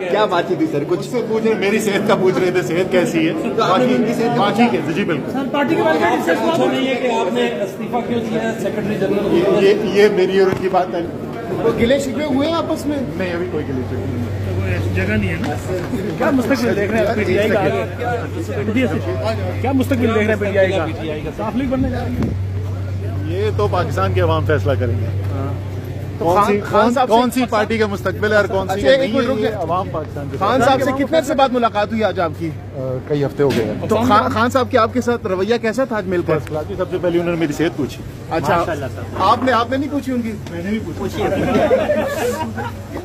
क्या बातचीत हुई सर? कुछ से पूछ रहे, मेरी सेहत का पूछ रहे थे, सेहत कैसी है? ठीक है जी, बिल्कुल। पार्टी के बारे में नहीं है कि आपने इस्तीफा क्यों दिया सेक्रेटरी जनरल? ये मेरी और उनकी बात है। तो गिले शिकवे हुए हैं आपस में? नहीं, अभी कोई गिले शिकवे नहीं। जगह नहीं है ना। क्या मुस्तकबिल देख रहे हैं पीटीआई का? क्या मुस्तकबिल देख रहे हैं पीटीआई का? साफ लीग बनने जा रही है। ये तो पाकिस्तान के अवाम फैसला करेंगे। तो कौन सी पार्टी का मुस्तकबिल है और कौन सी नहीं है, अवाम पाकिस्तान। खान साहब से कितने से बाद मुलाकात हुई आज आपकी? कई हफ्ते हो गए। तो खान साहब की आपके साथ रवैया कैसा था आज मिलकर? सबसे पहले उन्होंने मेरी सेहत पूछी। अच्छा, आपने नहीं पूछी उनकी? मैंने भी पूछी।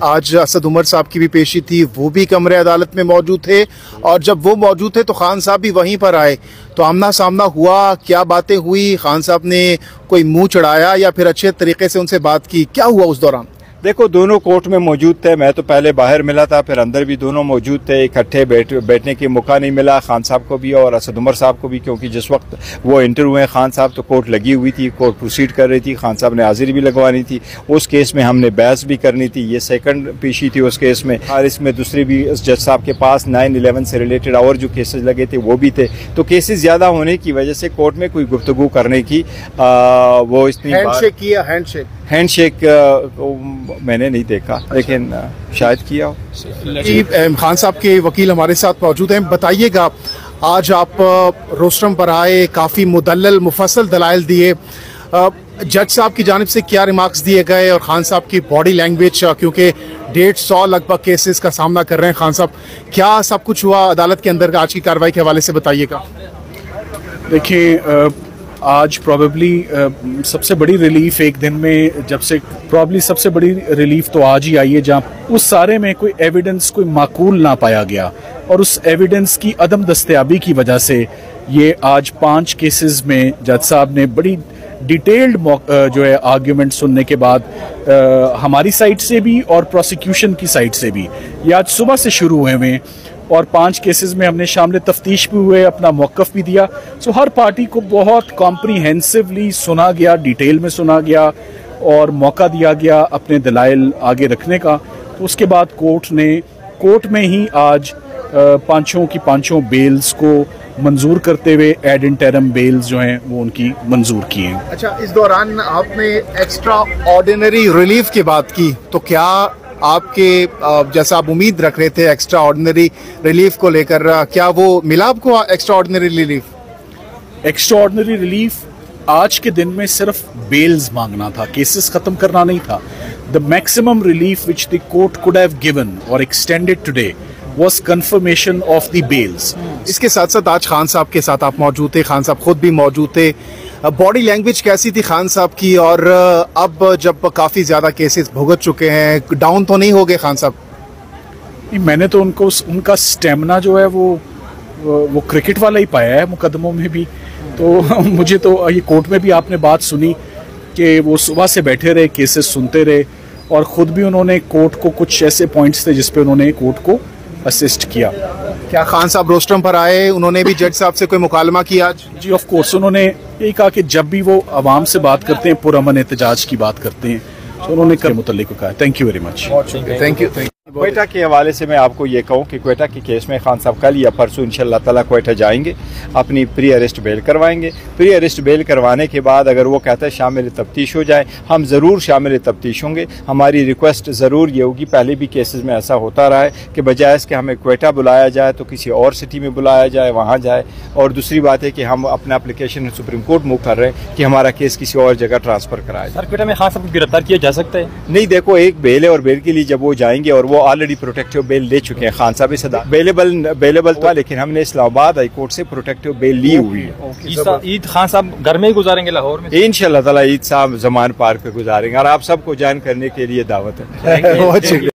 आज असद उमर साहब की भी पेशी थी, वो भी कमरे अदालत में मौजूद थे, और जब वो मौजूद थे तो खान साहब भी वहीं पर आए। तो आमना सामना हुआ, क्या बातें हुई? खान साहब ने कोई मुंह चढ़ाया या फिर अच्छे तरीके से उनसे बात की? क्या हुआ उस दौरान? देखो, दोनों कोर्ट में मौजूद थे। मैं तो पहले बाहर मिला था, फिर अंदर भी दोनों मौजूद थे। इकट्ठे बैठने की मौका नहीं मिला खान साहब को भी और असद उमर साहब को भी, क्योंकि जिस वक्त वो एंटर हुए खान साहब तो कोर्ट लगी हुई थी, कोर्ट प्रोसीड कर रही थी। खान साहब ने हाजिरी भी लगवानी थी, उस केस में हमने बहस भी करनी थी। ये सेकंड पेशी थी उस केस में, और इसमें दूसरे भी जज साहब के पास 9/11 से रिलेटेड और जो केसेस लगे थे वो भी थे। तो केसेस ज्यादा होने की वजह से कोर्ट में कोई गुफ्तगू करने की वो इतनी हैंडशेक किया? हैंडशेक मैंने नहीं देखा, लेकिन शायद किया हो। खान साहब के वकील हमारे साथ मौजूद हैं। बताइएगा, आज आप रोस्टरम पर आए, काफ़ी मुदल्लल मुफस्सल दलाइल दिए, जज साहब की जानिब से क्या रिमार्क्स दिए गए और खान साहब की बॉडी लैंग्वेज, क्योंकि 150 लगभग केसेस का सामना कर रहे हैं खान साहब, क्या सब कुछ हुआ अदालत के अंदर आज की कार्रवाई के हवाले से बताइएगा। देखिए, आज प्रॉबेबली सबसे बड़ी रिलीफ एक दिन में, जब से प्रॉबेबली सबसे बड़ी रिलीफ तो आज ही आई है, जहाँ उस सारे में कोई एविडेंस कोई माकूल ना पाया गया, और उस एविडेंस की अदम दस्तयाबी की वजह से ये आज 5 केसेस में जज साहब ने बड़ी डिटेल्ड जो है आर्ग्यूमेंट सुनने के बाद हमारी साइड से भी और प्रोसिक्यूशन की साइड से भी, ये आज सुबह से शुरू हुए हैं और 5 केसेस में हमने शामिल तफ्तीश भी हुए, अपना मौक़िफ़ भी दिया। सो हर पार्टी को बहुत कॉम्प्रीहेंसिवली सुना गया, डिटेल में सुना गया और मौका दिया गया अपने दलाइल आगे रखने का। तो उसके बाद कोर्ट में ही आज पांचों की पांचों बेल्स को मंजूर करते हुए एड इंटरम बेल्स जो हैं वो उनकी मंजूर की हैं। अच्छा, इस दौरान आपने एक्स्ट्रा ऑर्डिनरी रिलीफ की बात की, तो क्या आपके जैसा आप उम्मीद रख रहे थे एक्स्ट्रा ऑर्डिनरी रिलीफ को लेकर, क्या वो मिला आपको extra ordinary relief? Extra ordinary relief आज के दिन में सिर्फ बेल्स मांगना था, केसेस खत्म करना नहीं था। The maximum relief which the court could have given और extended today was confirmation of the bails। इसके साथ साथ आज खान साहब के साथ आप मौजूद थे, खान साहब खुद भी मौजूद थे। बॉडी लैंग्वेज कैसी थी खान साहब की, और अब जब काफ़ी ज़्यादा केसेस भुगत चुके हैं, डाउन तो नहीं हो गए खान साहब? मैंने तो उनका स्टेमिना जो है वो क्रिकेट वाला ही पाया है मुकदमों में भी। तो मुझे तो ये कोर्ट में भी आपने बात सुनी कि वो सुबह से बैठे रहे, केसेस सुनते रहे, और ख़ुद भी उन्होंने कोर्ट को कुछ ऐसे पॉइंट्स थे जिसपे उन्होंने कोर्ट को असिस्ट किया। क्या खान साहब रोस्टरम पर आए, उन्होंने भी जज साहब से कोई मुकालमा किया आज? जी ऑफ कोर्स, उन्होंने यही कहा कि जब भी वो आवाम से बात करते हैं, पुरअमन एहतजाज की बात करते हैं, तो उन्होंने के मुतल्लिक कहा। Thank you very much. Thank you. Quetta के हवाले से मैं आपको ये कहूँ कि क्वेटा के केस में खान साहब कल या परसों इंशाल्लाह ताला क्वेटा जाएंगे, अपनी प्री अरेस्ट बेल करवाएंगे। प्री अरेस्ट बेल करवाने के बाद अगर वो कहता है शामिल तफ्तीश हो जाए, हम ज़रूर शामिल तफ्तीश होंगे। हमारी रिक्वेस्ट ज़रूर ये होगी, पहले भी केसेस में ऐसा होता रहा है कि बजाय इसके हमें क्वेटा बुलाया जाए तो किसी और सिटी में बुलाया जाए, वहाँ जाए। और दूसरी बात है कि हम अपना एप्लीकेशन सुप्रीम कोर्ट मूव कर रहे हैं कि हमारा केस किसी और जगह ट्रांसफ़र कराया जाए। क्वेटा में खान साहब को गिरफ्तार किया जा सकता है? नहीं, देखो, एक बेल है और बेल के लिए जब वो जाएंगे, और वो ऑलरेडी प्रोटेक्टिव बेल ले चुके हैं खान साहब, इस अवेलेबल था, लेकिन हमने इस्लामाबाद हाई कोर्ट से प्रोटेक्टिव बेल ली हुई है। ईद खान साहब घर में ही गुजारेंगे लाहौर में इंशाल्लाह ताला? ईद साहब जमान पार्क पे गुजारेंगे, और आप सबको ज्वाइन करने के लिए दावत है।